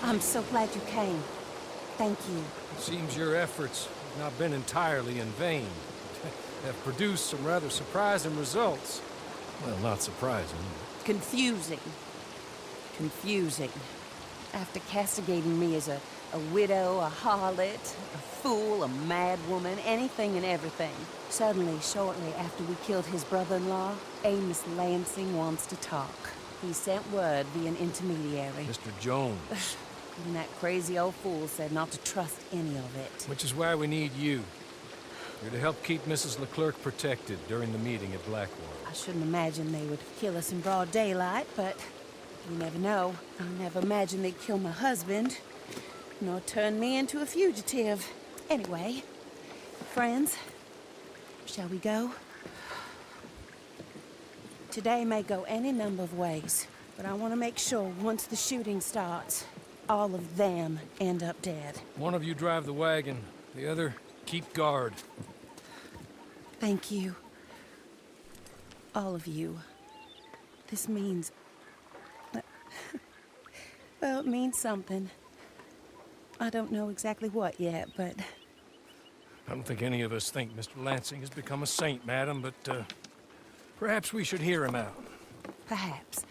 I'm so glad you came. Thank you. It seems your efforts have not been entirely in vain. Have produced some rather surprising results. Well, not surprising. Confusing. Confusing. After castigating me as a widow, a harlot, a fool, a mad woman, anything and everything. Suddenly, shortly after we killed his brother-in-law, Amos Lansing wants to talk. He sent word via an intermediary. Mr. Jones. And that crazy old fool said not to trust any of it. Which is why we need you. You're to help keep Mrs. Leclerc protected during the meeting at Blackwater. I shouldn't imagine they would kill us in broad daylight, but you never know. I never imagined they'd kill my husband, nor turn me into a fugitive. Anyway, friends, shall we go? Today may go any number of ways, but I want to make sure once the shooting starts, all of them end up dead. One of you drive the wagon, the other keep guard. Thank you. All of you. This means... well, it means something. I don't know exactly what yet, but... I don't think any of us think Mr. Lansing has become a saint, madam, but, perhaps we should hear him out. Perhaps.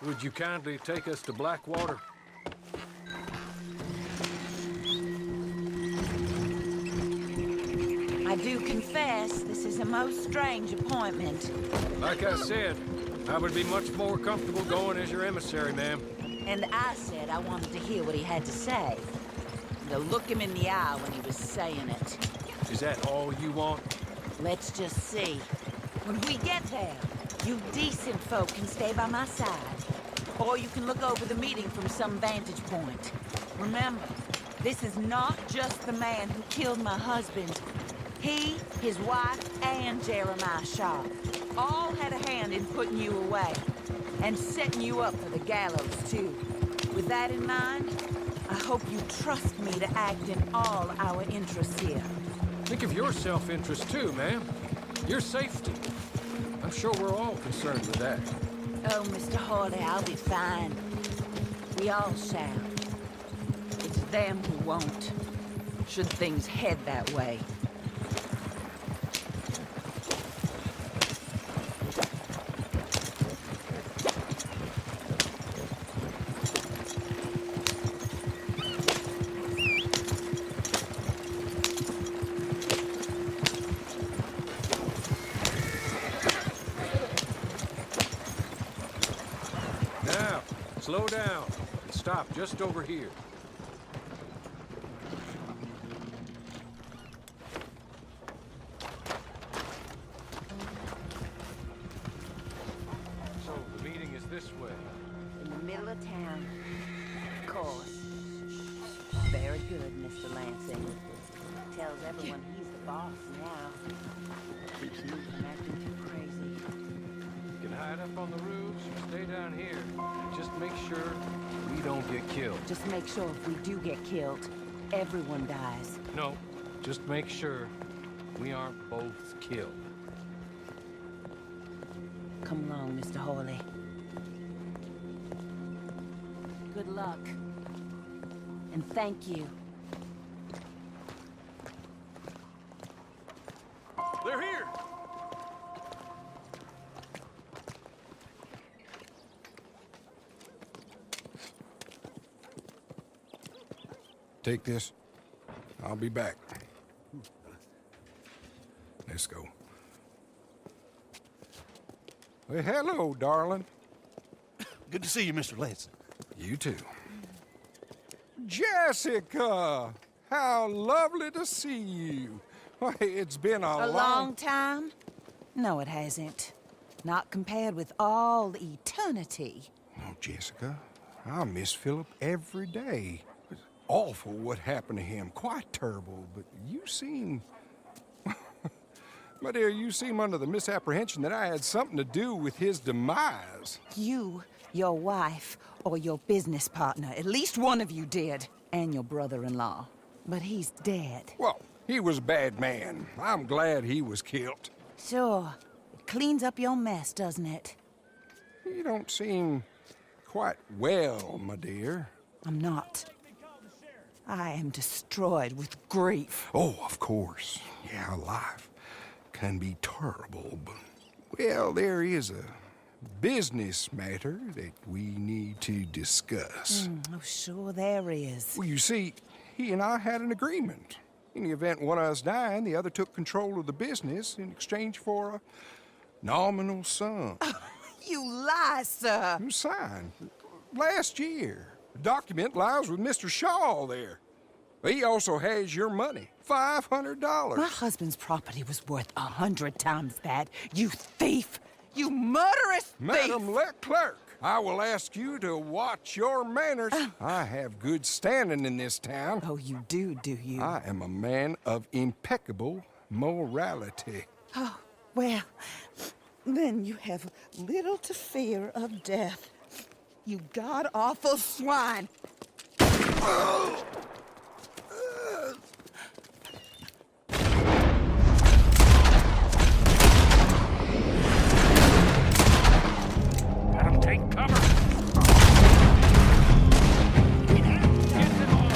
Would you kindly take us to Blackwater? I do confess this is a most strange appointment. Like I said, I would be much more comfortable going as your emissary, ma'am. And I said I wanted to hear what he had to say. To look him in the eye when he was saying it. Is that all you want? Let's just see. When we get there, you decent folk can stay by my side. Or you can look over the meeting from some vantage point. Remember, this is not just the man who killed my husband. He, his wife, and Jeremiah Shaw all had a hand in putting you away. And setting you up for the gallows, too. With that in mind, I hope you trust me to act in all our interests here. Think of your self-interest, too, ma'am. Your safety. I'm sure we're all concerned with that. Oh, Mr. Hawley, I'll be fine. We all shall. It's them who won't, should things head that way. Slow down and stop just over here. So, the meeting is this way. In the middle of town. Of course. Very good, Mr. Lansing. Tells everyone he's the boss now. Keeps me from acting too crazy. You can hide up on the roofs or stay down here. Just make sure we don't get killed. Just make sure if we do get killed, everyone dies. No, just make sure we aren't both killed. Come along, Mr. Hawley. Good luck. And thank you. They're here! Take this. I'll be back. Let's go. Well, hello, darling. Good to see you, Mr. Lansing. You too. Jessica! How lovely to see you. Why, it's been A long time? No, it hasn't. Not compared with all eternity. Oh, Jessica, I miss Philip every day. It's awful what happened to him. Quite terrible, but you seem... My dear, you seem under the misapprehension that I had something to do with his demise. You, your wife, or your business partner, at least one of you did, and your brother-in-law. But he's dead. Well, he was a bad man. I'm glad he was killed. Sure. It cleans up your mess, doesn't it? You don't seem quite well, my dear. I'm not. I am destroyed with grief. Oh, of course. Yeah, life can be terrible, but, well, there is a business matter that we need to discuss. Oh, sure there is. Well, you see, he and I had an agreement. In the event one of us died, the other took control of the business in exchange for a nominal sum. You lie, sir. It was signed last year. The document lies with Mr. Shaw there. He also has your money, $500. My husband's property was worth 100 times that. You thief! You murderous thief! Madam Leclerc, I will ask you to watch your manners. I have good standing in this town. Oh, you do you? I am a man of impeccable morality. Oh, well, then you have little to fear of death. You god-awful swine! Let him take cover. Get them all.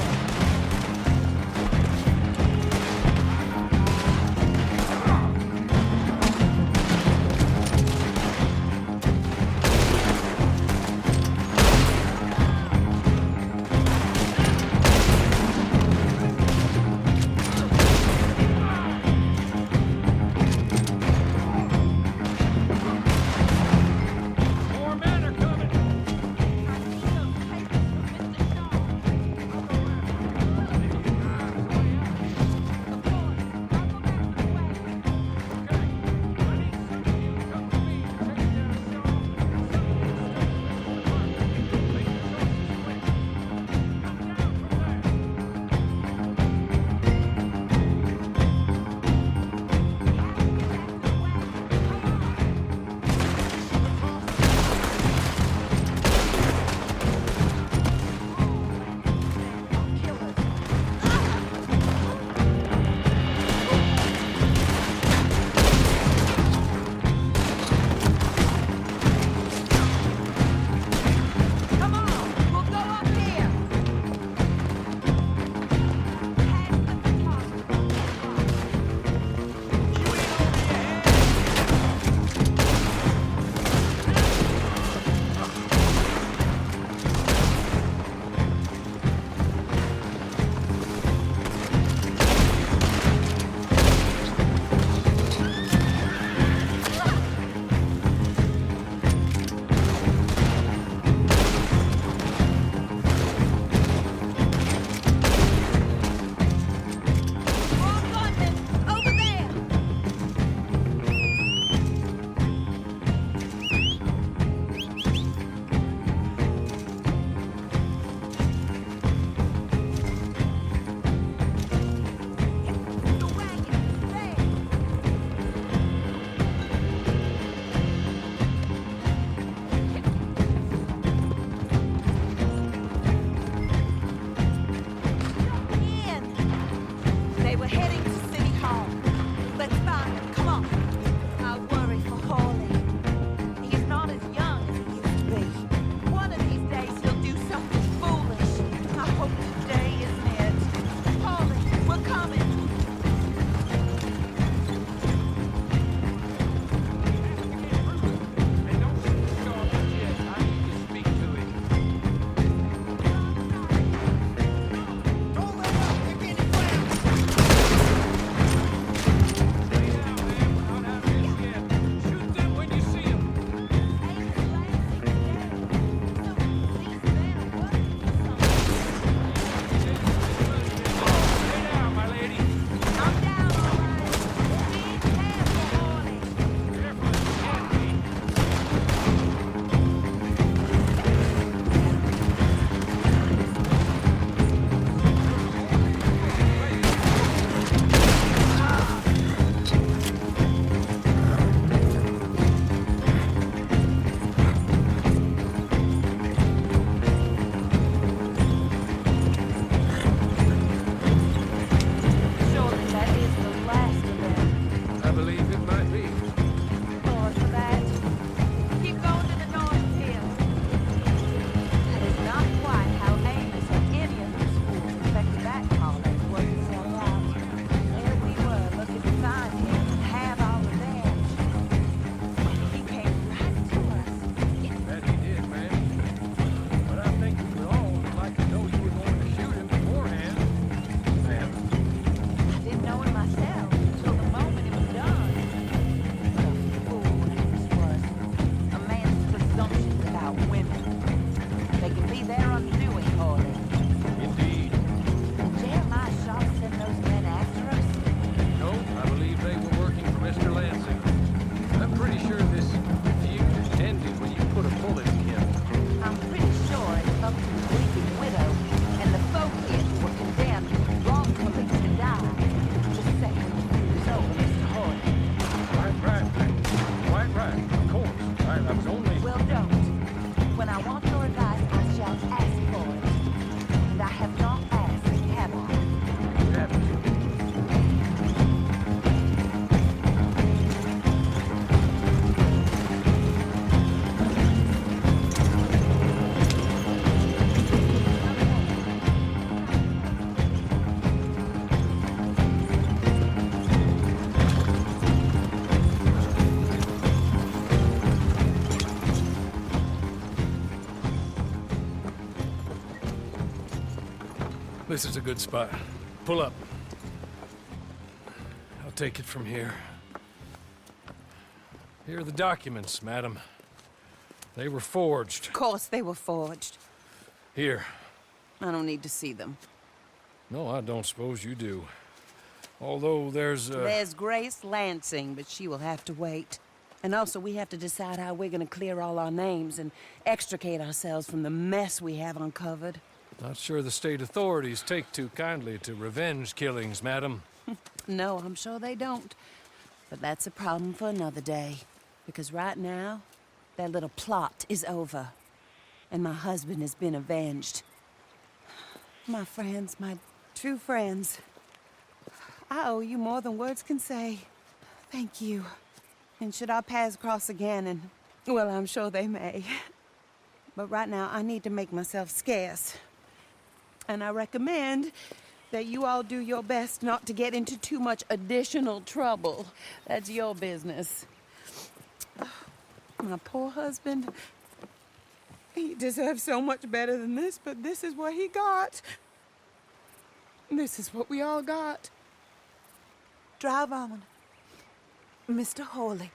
This is a good spot. Pull up. I'll take it from here. Here are the documents, madam. They were forged. Of course they were forged. Here. I don't need to see them. No, I don't suppose you do. Although there's There's Grace Lansing, but she will have to wait. And also, we have to decide how we're gonna clear all our names and extricate ourselves from the mess we have uncovered. Not sure the state authorities take too kindly to revenge killings, madam. No, I'm sure they don't. But that's a problem for another day. Because right now, that little plot is over. And my husband has been avenged. My friends, my true friends. I owe you more than words can say. Thank you. And should our paths cross again, and, well, I'm sure they may. But right now, I need to make myself scarce. And I recommend that you all do your best not to get into too much additional trouble. That's your business. My poor husband. He deserves so much better than this, but this is what he got. This is what we all got. Drive on, Mr. Hawley.